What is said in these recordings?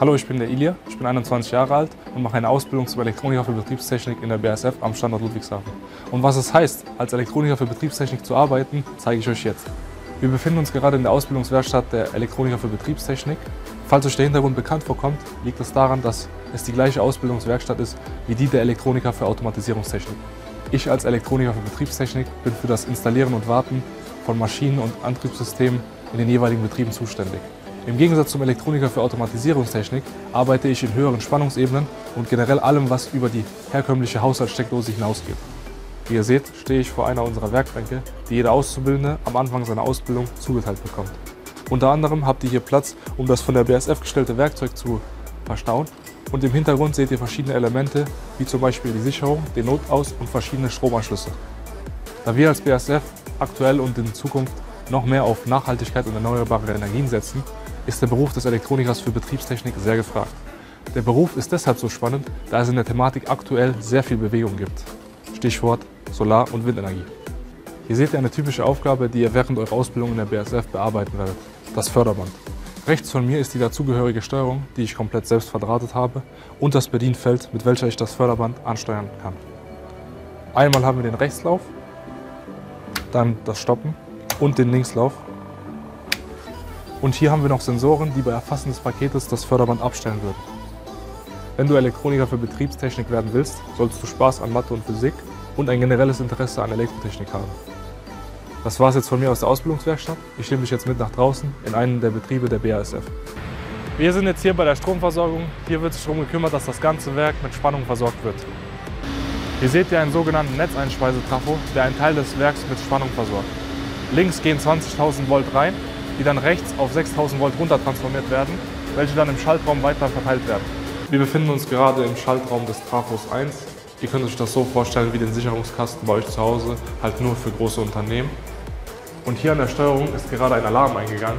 Hallo, ich bin der Ilia, ich bin 21 Jahre alt und mache eine Ausbildung zum Elektroniker für Betriebstechnik in der BASF am Standort Ludwigshafen. Und was es heißt, als Elektroniker für Betriebstechnik zu arbeiten, zeige ich euch jetzt. Wir befinden uns gerade in der Ausbildungswerkstatt der Elektroniker für Betriebstechnik. Falls euch der Hintergrund bekannt vorkommt, liegt es daran, dass es die gleiche Ausbildungswerkstatt ist wie die der Elektroniker für Automatisierungstechnik. Ich als Elektroniker für Betriebstechnik bin für das Installieren und Warten von Maschinen und Antriebssystemen in den jeweiligen Betrieben zuständig. Im Gegensatz zum Elektroniker für Automatisierungstechnik arbeite ich in höheren Spannungsebenen und generell allem, was über die herkömmliche Haushaltssteckdose hinausgeht. Wie ihr seht, stehe ich vor einer unserer Werkbänke, die jeder Auszubildende am Anfang seiner Ausbildung zugeteilt bekommt. Unter anderem habt ihr hier Platz, um das von der BASF gestellte Werkzeug zu verstauen, und im Hintergrund seht ihr verschiedene Elemente, wie zum Beispiel die Sicherung, den Notaus und verschiedene Stromanschlüsse. Da wir als BASF aktuell und in Zukunft noch mehr auf Nachhaltigkeit und erneuerbare Energien setzen, ist der Beruf des Elektronikers für Betriebstechnik sehr gefragt. Der Beruf ist deshalb so spannend, da es in der Thematik aktuell sehr viel Bewegung gibt. Stichwort Solar- und Windenergie. Hier seht ihr eine typische Aufgabe, die ihr während eurer Ausbildung in der BASF bearbeiten werdet: das Förderband. Rechts von mir ist die dazugehörige Steuerung, die ich komplett selbst verdrahtet habe, und das Bedienfeld, mit welcher ich das Förderband ansteuern kann. Einmal haben wir den Rechtslauf, dann das Stoppen und den Linkslauf. Und hier haben wir noch Sensoren, die bei Erfassen des Paketes das Förderband abstellen würden. Wenn du Elektroniker für Betriebstechnik werden willst, solltest du Spaß an Mathe und Physik und ein generelles Interesse an Elektrotechnik haben. Das war es jetzt von mir aus der Ausbildungswerkstatt. Ich nehme dich jetzt mit nach draußen in einen der Betriebe der BASF. Wir sind jetzt hier bei der Stromversorgung. Hier wird sich darum gekümmert, dass das ganze Werk mit Spannung versorgt wird. Hier seht ihr einen sogenannten Netzeinspeisetrafo, der einen Teil des Werks mit Spannung versorgt. Links gehen 20.000 Volt rein, die dann rechts auf 6.000 Volt runter transformiert werden, welche dann im Schaltraum weiter verteilt werden. Wir befinden uns gerade im Schaltraum des Trafos 1. Ihr könnt euch das so vorstellen wie den Sicherungskasten bei euch zu Hause, halt nur für große Unternehmen. Und hier an der Steuerung ist gerade ein Alarm eingegangen.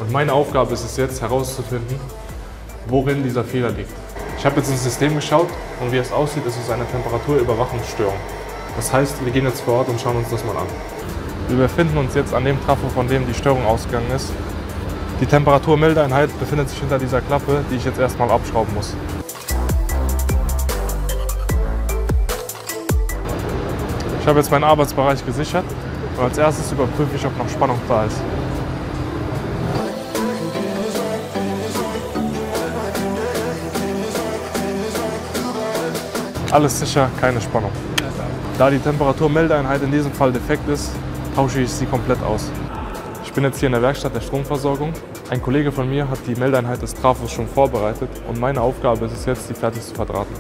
Und meine Aufgabe ist es jetzt herauszufinden, worin dieser Fehler liegt. Ich habe jetzt ins System geschaut und wie es aussieht, ist es eine Temperaturüberwachungsstörung. Das heißt, wir gehen jetzt vor Ort und schauen uns das mal an. Wir befinden uns jetzt an dem Trafo, von dem die Störung ausgegangen ist. Die Temperaturmeldeeinheit befindet sich hinter dieser Klappe, die ich jetzt erstmal abschrauben muss. Ich habe jetzt meinen Arbeitsbereich gesichert und als erstes überprüfe ich, ob noch Spannung da ist. Alles sicher, keine Spannung. Da die Temperaturmeldeeinheit in diesem Fall defekt ist, tausche ich sie komplett aus. Ich bin jetzt hier in der Werkstatt der Stromversorgung. Ein Kollege von mir hat die Meldeeinheit des Trafos schon vorbereitet und meine Aufgabe ist es jetzt, sie fertig zu verdrahten.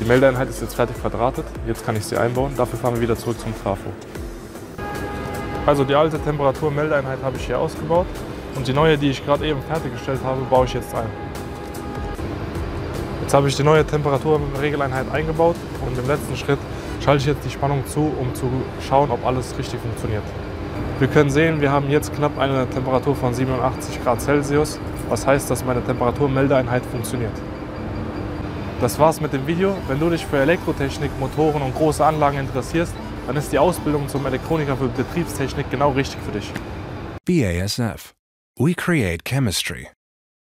Die Meldeeinheit ist jetzt fertig verdrahtet, jetzt kann ich sie einbauen. Dafür fahren wir wieder zurück zum Trafo. Also die alte Temperaturmeldeeinheit habe ich hier ausgebaut und die neue, die ich gerade eben fertiggestellt habe, baue ich jetzt ein. Jetzt habe ich die neue Temperaturregeleinheit eingebaut und im letzten Schritt schalte ich jetzt die Spannung zu, um zu schauen, ob alles richtig funktioniert. Wir können sehen, wir haben jetzt knapp eine Temperatur von 87 Grad Celsius, was heißt, dass meine Temperaturmeldeeinheit funktioniert. Das war's mit dem Video. Wenn du dich für Elektrotechnik, Motoren und große Anlagen interessierst, dann ist die Ausbildung zum Elektroniker für Betriebstechnik genau richtig für dich. BASF. We create chemistry.